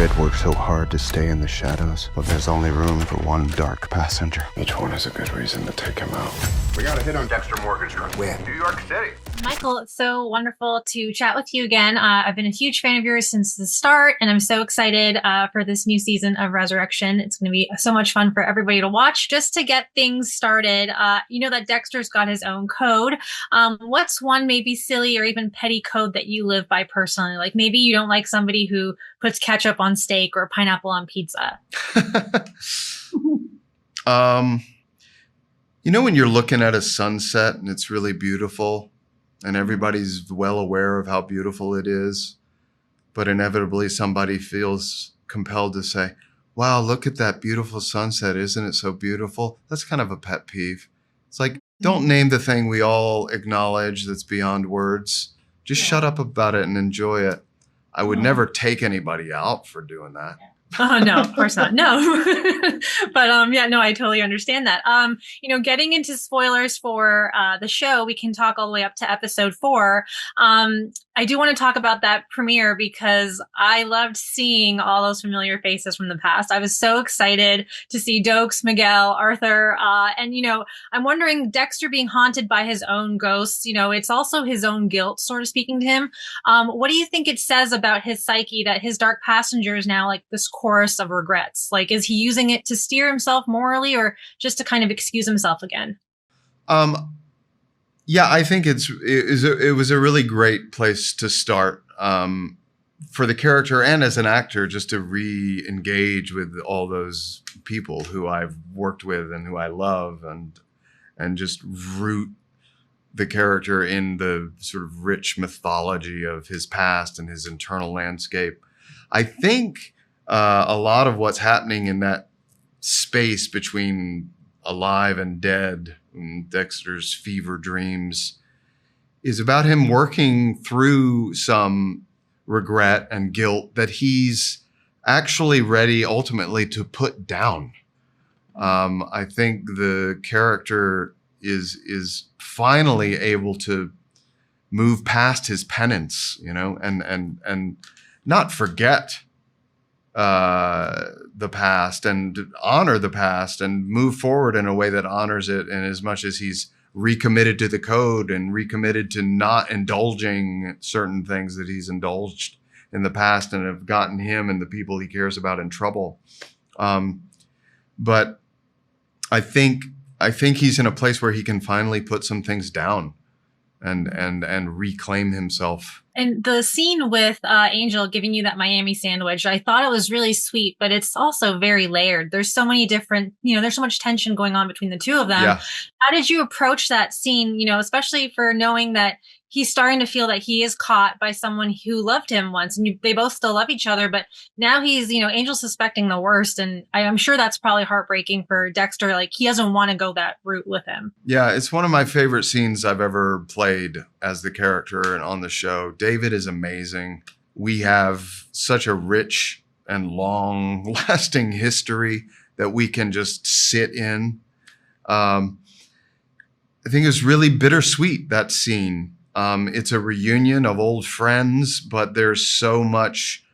grid works so hard to stay in the shadows, but there's only room for one dark passenger. Each one is a good reason to take him out. We got a hit on Dexter Morgan's truck. Where? New York City. Michael, it's so wonderful to chat with you again. I've been a huge fan of yours since the start, and I'm so excited for this new season of Resurrection. It's going to be so much fun for everybody to watch. Just to get things started, you know that Dexter's got his own code. What's one maybe silly or even petty code that you live by personally? Like maybe you don't like somebody who puts ketchup on steak or pineapple on pizza. You know when you're looking at a sunset and it's really beautiful and everybody's well aware of how beautiful it is, but inevitably somebody feels compelled to say, wow, look at that beautiful sunset. Isn't it so beautiful? That's kind of a pet peeve. It's like, don't name the thing we all acknowledge that's beyond words. Just shut up about it and enjoy it. I would never take anybody out for doing that. Oh, no, of course not. No. But yeah, no, I totally understand that. You know, getting into spoilers for the show, we can talk all the way up to episode 4. I do want to talk about that premiere because I loved seeing all those familiar faces from the past. I was so excited to see Dokes, Miguel, Arthur, and, you know, I'm wondering Dexter being haunted by his own ghosts, you know, it's also his own guilt sort of speaking to him. What do you think it says about his psyche that his dark passenger is now like this chorus of regrets? Like, is he using it to steer himself morally or just to kind of excuse himself again? Yeah, I think it was a really great place to start for the character and as an actor, just to re-engage with all those people who I've worked with and who I love, and just root the character in the sort of rich mythology of his past and his internal landscape. I think a lot of what's happening in that space between alive and dead, and Dexter's fever dreams, is about him working through some regret and guilt that he's actually ready ultimately to put down. I think the character is finally able to move past his penance, you know, and not forget the past and honor the past and move forward in a way that honors it, in as much as he's recommitted to the code and recommitted to not indulging certain things that he's indulged in the past and have gotten him and the people he cares about in trouble. But I think he's in a place where he can finally put some things down and reclaim himself. And the scene with Angel giving you that Miami sandwich, I thought it was really sweet, but it's also very layered. There's so many different, you know, there's so much tension going on between the two of them. Yeah. How did you approach that scene, you know, especially for knowing that he's starting to feel that he is caught by someone who loved him once, and they both still love each other, but now he's, you know, Angel's suspecting the worst. And I'm sure that's probably heartbreaking for Dexter. Like, he doesn't want to go that route with him. Yeah, it's one of my favorite scenes I've ever played as the character and on the show. David is amazing. We have such a rich and long-lasting history that we can just sit in. I think it's really bittersweet, that scene. It's a reunion of old friends, but there's so much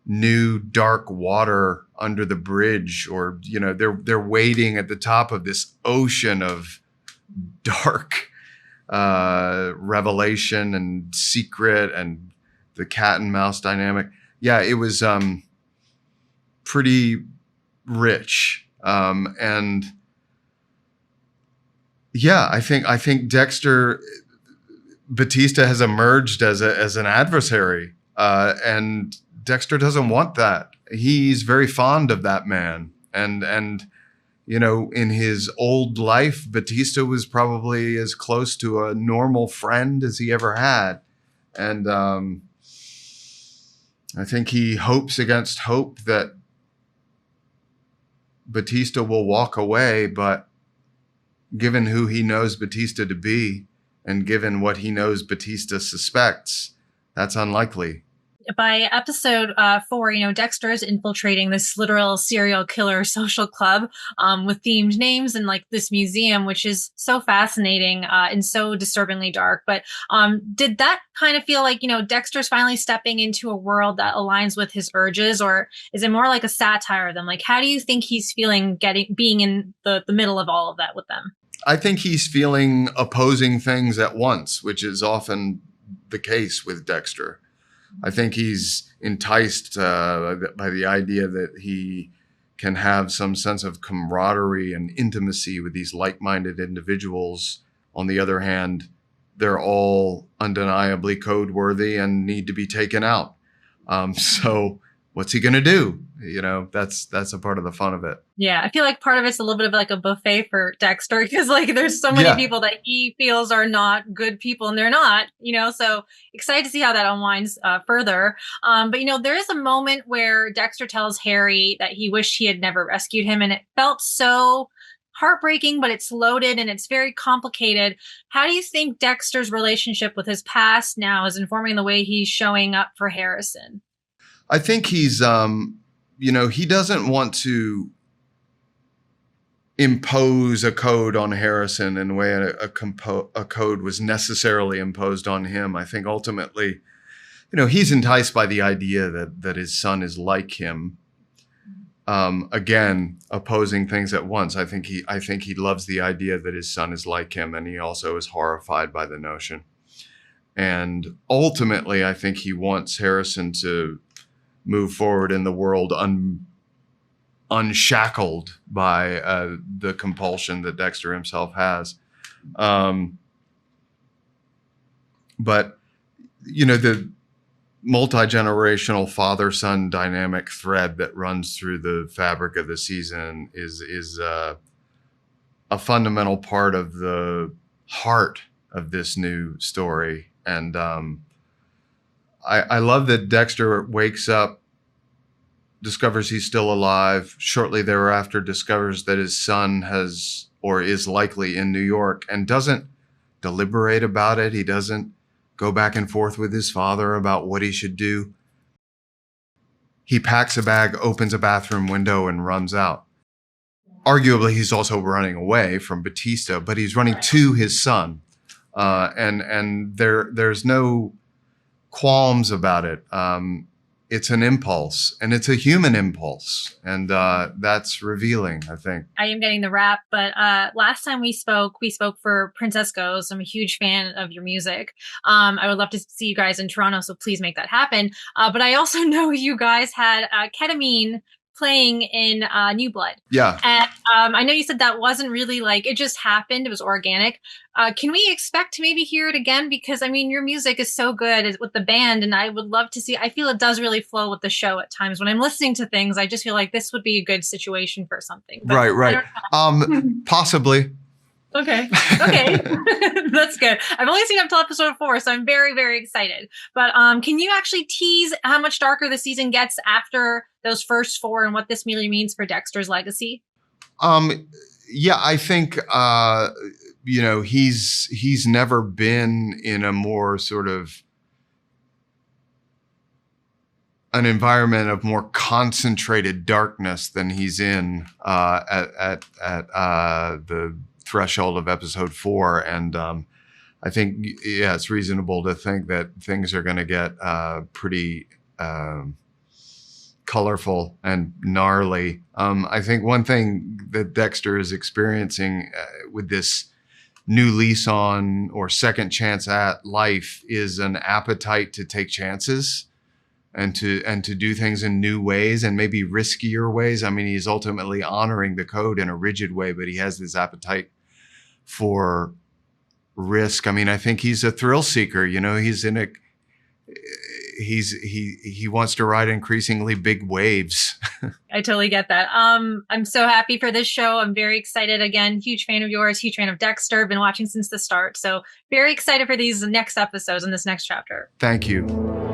new dark water under the bridge, or, you know, they're wading at the top of this ocean of dark revelation and secret and the cat and mouse dynamic. Yeah, it was pretty rich. And yeah, I think Dexter Batista has emerged as an adversary, and Dexter doesn't want that. He's very fond of that man, and you know, in his old life, Batista was probably as close to a normal friend as he ever had, and I think he hopes against hope that Batista will walk away, but given who he knows Batista to be, and given what he knows Batista suspects, that's unlikely. by episode 4, Dexter is infiltrating this literal serial killer social club with themed names and like this museum, which is so fascinating and so disturbingly dark. But did that kind of feel like, Dexter's finally stepping into a world that aligns with his urges, or is it more like a satire of them? Like, how do you think he's feeling being in the middle of all of that with them? I think he's feeling opposing things at once, which is often the case with Dexter. I think he's enticed by the idea that he can have some sense of camaraderie and intimacy with these like-minded individuals. On the other hand, they're all undeniably code-worthy and need to be taken out. So what's he going to do? That's a part of the fun of it. Yeah, I feel like part of it's a little bit of like a buffet for Dexter, because like there's so many people that he feels are not good people, and they're not, so excited to see how that unwinds further. But there is a moment where Dexter tells Harry that he wished he had never rescued him, and it felt so heartbreaking, but it's loaded and it's very complicated. How do you think Dexter's relationship with his past now is informing the way he's showing up for Harrison? I think he's, he doesn't want to impose a code on Harrison in the way a code was necessarily imposed on him. I think ultimately, he's enticed by the idea that his son is like him. Again, opposing things at once. I think he loves the idea that his son is like him, and he also is horrified by the notion. And ultimately, I think he wants Harrison to move forward in the world unshackled by the compulsion that Dexter himself has. But, the multi-generational father-son dynamic thread that runs through the fabric of the season is a fundamental part of the heart of this new story. And I love that Dexter wakes up, discovers he's still alive, shortly thereafter discovers that his son has or is likely in New York, and doesn't deliberate about it. He doesn't go back and forth with his father about what he should do. He packs a bag, opens a bathroom window, and runs out. Arguably, he's also running away from Batista, but he's running to his son. And there's no qualms about it. It's an impulse, and it's a human impulse. And that's revealing, I think. I am getting the rap, but last time we spoke for Princescos. I'm a huge fan of your music. I would love to see you guys in Toronto, so please make that happen. But I also know you guys had ketamine playing in New Blood. Yeah. And I know you said that wasn't really like, it just happened. It was organic. Can we expect to maybe hear it again? Because your music is so good with the band, and I would love to see, I feel it does really flow with the show at times. When I'm listening to things, I just feel like this would be a good situation for something. But right. Possibly. Okay. That's good. I've only seen up till episode 4, so I'm very, very excited. But can you actually tease how much darker the season gets after those first 4 and what this really means for Dexter's legacy? Yeah, I think he's never been in a more sort of an environment of more concentrated darkness than he's in at the threshold of episode 4. And I think, it's reasonable to think that things are going to get pretty colorful and gnarly. I think one thing that Dexter is experiencing with this new lease on or second chance at life is an appetite to take chances and to do things in new ways and maybe riskier ways. He's ultimately honoring the code in a rigid way, but he has this appetite for risk. I think he's a thrill seeker. He wants to ride increasingly big waves. I totally get that. I'm so happy for this show. I'm very excited. Again, huge fan of yours, huge fan of Dexter. Been watching since the start. So very excited for these next episodes and this next chapter. Thank you.